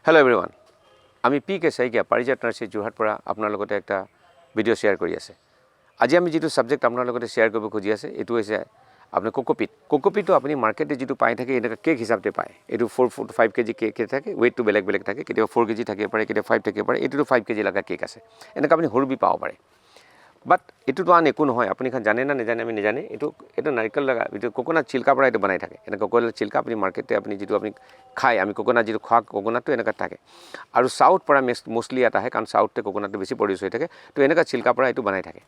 Hello everyone. আমি PK Saikia Parijat Nursery Jorhat পৰা আপোনাৰ লগতে একটা ভিডিও শেয়াৰ কৰি আছে। আজি আমি যেটো সাবজেক্ট আপোনাৰ লগতে শেয়াৰ কৰিব খুজি আছে এটো হৈছে আপোনাৰ কোকোপিট। কোকোপিটটো আপুনি মাৰ্কেটে যেটো পাই থাকে এনেকা কেক হিচাপতে পায়। এটো 4 to 5 kg কেক থাকে, weight টো বেলেগ বেলেগ থাকে। কেতিয়া 4 kg থাকে পাৰে, কেতিয়া 5 থাকে পাৰে। এটো 5 kg লাগা কেক আছে। এনেকা আপুনি হৰু বি পাব পাৰে। বাট এটো তো আন একো নহয়। আপুনি খান জানে না নেজানে আমি নেজানে। এটো নাৰিকল লাগা এটো কোকোনাট চিল্কা পৰা এটো বনাই থাকে। এনে কোকোনাট চিল্কা আপুনি মাৰ্কেটে আপুনি যেটো আপুনি খায় আমি কোকোনাট যেটো খোৱা কোকোনাটটো এনেকা থাকে। আৰু সাউথ পৰা মোস্টলি এটা হয় কাৰণ সাউথতে কোকোনাটটো বেছি প্ৰডিউস হৈ থাকে। তো এনেকা চিল্কা পৰা এটো বনাই থাকে।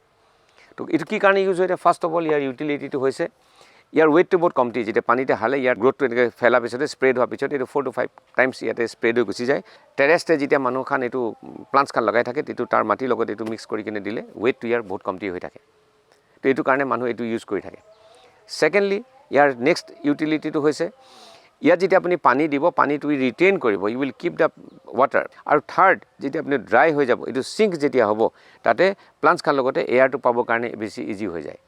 তো এটো কি কাৰণে ইউজ হয় ফাৰ্স্ট অফ অল ইয়াৰ ইউটিলিটিটো হৈছে ইয়াৰ ওয়েটটো বহুত কমটি যেটা পানীতে হালে ইয়াৰ গ্ৰোথটো এনেকে ফেলা পিছতে স্প্ৰেড হোৱা পিছতে এটো 4 to 5 টাইমছ ইয়াতে স্প্ৰেড হৈ গুচি যায়। টেৰেসতে যেটা মানুহ খান এটো প্লান্টস খান লগাই থাকে এটো তাৰ মাটি লগত এটো মিক্স কৰি কিনে দিলে ওয়েটটো ইয়াৰ বহুত কমটি হৈ থাকে। তো এটো কাৰণে মানুহ এটো ইউজ কৰি থাকে। সেকেন্ডলি ইয়াৰ নেক্সট ইউটিলিটিটো হৈছে ইয়াত যেটা আপুনি পানী দিব পানীটো ৰিটেইন কৰিব you will keep the water আৰু থাৰ্ড যেটা আপুনি ড্ৰাই হৈ যাব এটো সিঙ্ক যেতিয়া হ'ব তাতে প্লান্টস খান লগতে এয়াৰটো পাবৰ কাৰণে বেছি ইজি হৈ যায়।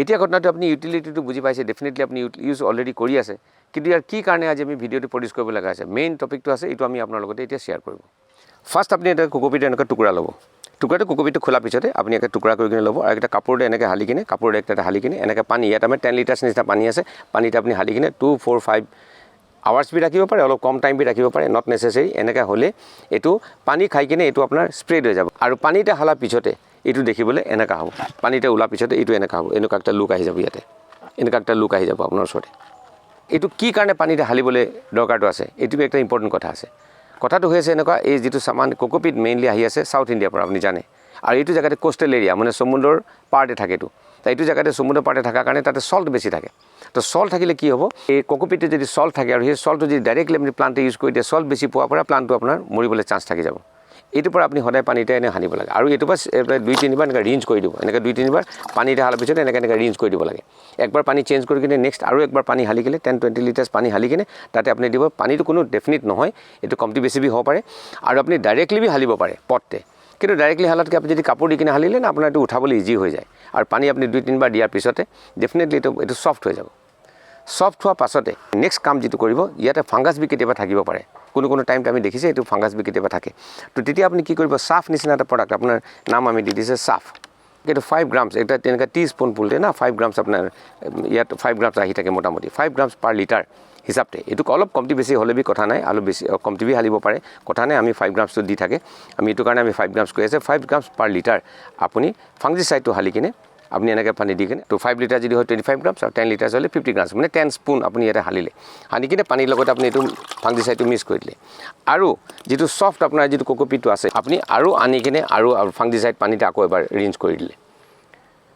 এতিয়া ঘটনাটো আপুনি ইউটিলিটিটো বুজি পাইছে ডেফিনেটলি আপুনি ইউজ অলৰেডি কৰি আছে কিন্তু ইয়াৰ কি কাৰণে আজি আমি ভিডিওটো প্ৰডিউস কৰিব লগা আছে মেইন টপিকটো আছে এটো আমি আপোনাৰ লগতে এতিয়া শেয়াৰ কৰিব। ফাৰ্স্ট আপুনি এটা কোকোপিট এনেকা টুকুৰা ল'ব। টুকুৰাটো কোকোপিটটো খোলা পিছতে আপুনি একটা টুকুৰা কৰি কিনে ল'ব আৰু একটা কাপোৰতে এনেকে হালি কিনে কাপোৰতে একটা হালি কিনে এনেকে পানী ইয়াত আমাৰ 10 লিটাৰ নিচিনা পানী আছে পানীতে আপুনি হালি কিনে 2 4 5 আৱাৰ্ছ বি ৰাখিব পাৰে অলপ কম টাইম বি ৰাখিব পাৰে নট নেসেসাৰি এনেকা হলে এটো পানী খাই কিনে এটো আপোনাৰ স্প্ৰেড হৈ যাব আৰু পানীতে হালা পিছতে এটো দেখিবলৈ এনেকা হ'ব পানীতে উলা পিছতে এটো এনেকা হ'ব এনেকা একটা লুক আহি যাব ইয়াতে এনেকা একটা লুক আহি যাব আপোনাৰ ওচৰতে এটো কি কাৰণে পানীতে হালিবলৈ দৰকাৰটো আছে এটো একটা ইম্পৰ্টেন্ট কথা আছে কথাটো হৈছে এনেকা এই যেটো সামান কোকোপিট মেইনলি আহি আছে সাউথ ইন্ডিয়া পৰা আপুনি জানে আৰু এটো জায়গাতে কোস্টাল এৰিয়া মানে সমুদ্ৰৰ পাৰ্টে থাকে এটো তাই এটো জায়গাতে সমুদ্ৰৰ পাৰ্টে থাকা কাৰণে তাতে সল্ট বেছি থাকে তো সল্ট থাকিলে কি হ'ব এই কোকোপিটে যদি সল্ট থাকে আৰু সেই সল্টটো যদি ডাইৰেক্টলি আপুনি প্লান্টে ইউজ কৰি দিয়ে সল্ট বেছি পোৱাৰ পৰা প্লান্টটো আপোনাৰ মৰিবলৈ চান্স থাকি যাব এটোৰ পৰা আপুনি সদায় পানীতে এনে হানিব লাগে আৰু এটো পাছ 2-3 বাৰ এনেকা ৰিঞ্জ কৰি দিব এনেকা 2-3 বাৰ পানীতে হালা পিছতে এনেকা ৰিঞ্জ কৰি দিব লাগে একবাৰ পানী চেঞ্জ কৰি কিনে নেক্সট আৰু একবাৰ পানী হালি কিনে 10-20 লিটাৰছ পানী হালি কিনে তাতে আপুনি দিব পানীটো কোনো ডেফিনিট নহয় এটো কমটি বেছি বি হ'ব পাৰে আৰু আপুনি ডাইৰেক্টলি বি হালিব পাৰে পটতে কিন্তু ডাইৰেক্টলি হালাতকে আপুনি যদি কাপোৰ দি কিনে হালিলে না আপোনাৰ এটো উঠাবলৈ ইজি হৈ যায় আৰু পানী আপুনি 2-3 বাৰ দিয়াৰ পিছতে ডেফিনেটলি এটো সফট হৈ যাব সফট হোৱা পাছতে নেক্সট কাম যেটো কৰিব ইয়াতে ফাঙ্গাস বি কেতিয়াবা থাকিব পাৰে কোনো টাইমতে আমি দেখিছে এটো ফাঙ্গাস বি কেতিয়াবা থাকে তো তেতিয়া আপুনি কি কৰিব সাফ নিচিনা এটা প্ৰডাক্ট আপোনাৰ নাম আমি দি দিছে সাফ এটো 5 গ্ৰামছ এটা তেনেকা টিস্পুন পুলতে না 5 গ্ৰামছ আপোনাৰ ইয়াত 5 গ্ৰামছ আহি থাকে মোটামুটি 5 গ্ৰামছ পাৰ লিটাৰ হিচাপতে এটো অলপ কমটি বেছি হলে বি কথা নাই আলু বেছি কমটি বি হালিব পাৰে কথা নাই আমি 5 গ্ৰামছটো দি থাকে আমি এটো কাৰণে আমি 5 গ্ৰামছ কৈ আছে 5 গ্ৰামছ পাৰ লিটাৰ আপুনি ফাঙ্গিসাইডটো হালি কিনে আপনি এনেকে পানী দি কিনে তো 5 লিটাৰ যদি হয় 25 গ্ৰামছ আৰু 10 লিটাৰ হলে 50 গ্ৰামছ মানে 10 স্পুন আপুনি ইয়াতে হালিলে হানি কিনে পানীৰ লগত আপুনি এটো ফাঙ্গিসাইডটো মিক্স কৰি দিলে আৰু যেটো সফট আপোনাৰ যেটো কোকোপিটটো আছে আপুনি আৰু আনি কিনে আৰু ফাঙ্গিসাইড পানীতে আকৌ এবাৰ ৰিঞ্জ কৰি দিলে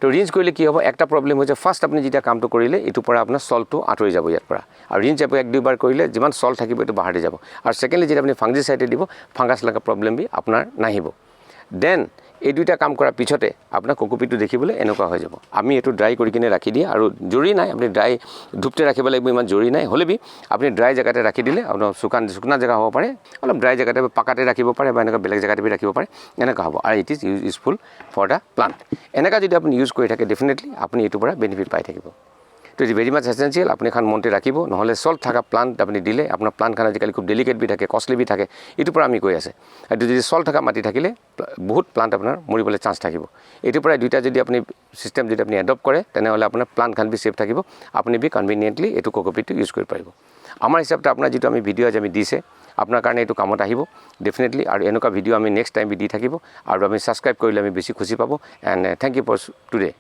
তো ৰিঞ্জ কৰিলে কি হ'ব একটা প্ৰবলেম হৈছে ফাৰ্স্ট আপুনি যেটা কামটো কৰিলে এটো পৰা আপোনাৰ সল্টটো আঁতৰি যাব ইয়াৰ পৰা আৰু ৰিঞ্জ আপনি 1-2 বাৰ কৰিলে যিমান সল্ট থাকিব এটো বাহিৰ যাব আৰু সেকেন্ডলি যেটা আপুনি ফাঙ্গিসাইডে দিব ফাঙ্গাস লাগা প্ৰবলেম বি আপোনাৰ নাহিব দেন এই দুইটা কাম কৰাৰ পিছতে আপোনাৰ কোকোপিটটো দেখিবলৈ এনেকুৱা হৈ যাব আমি এটো ড্ৰাই কৰি কিনে ৰাখি দিয়ে আৰু জৰি নাই আপুনি ড্ৰাই ধুপতে ৰাখিব লাগিব ইমান জৰি নাই হলে বি আপুনি ড্ৰাই জায়গাতে ৰাখি দিলে আপোনাৰ শুকান জায়গা হ'ব পাৰে অলপ ড্ৰাই জায়গাতে পাকাতে ৰাখিব পাৰে বা এনেকা বেলেগ জায়গাতে ৰাখিব পাৰে এনেকা হ'ব আৰু it is useful for the plant এনেকা যদি আপুনি ইউজ কৰি থাকে ডেফিনেটলি আপুনি এটো পৰা বেনিফিট পাই থাকিব তো ইট ভেৰি মাছ এসেনশিয়াল আপুনি খান মনতে ৰাখিব নহলে সল্ট থাকা প্লান্ট আপুনি দিলে আপোনাৰ প্লান্ট খান আজিকালি খুব ডেলিকেট বি থাকে কষ্টলি বি থাকে এটো পৰা আমি কৈ আছে এটো যদি সল্ট থাকা মাটি থাকিলে বহুত প্লান্ট আপোনাৰ মৰিবলৈ চান্স থাকিব এটো পৰা দুইটা যদি আপুনি সিস্টেম যদি আপুনি এডপ্ট কৰে তেনেহলে আপোনাৰ প্লান্ট খান বি সেফ থাকিব আপুনি বি কনভিনিয়েন্টলি এটো কোকোপিটটো ইউজ কৰি পাৰিব আমাৰ হিচাপতে আপোনাৰ যেটো আমি ভিডিও আজি আমি দিছে আপোনাৰ কাৰণে এটো কামত আহিব ডেফিনেটলি আৰু এনেকা ভিডিও আমি নেক্সট টাইম বি দি থাকিব আৰু আমি সাবস্ক্ৰাইব কৰিলে আমি বেছি খুশি পাব and thank you for today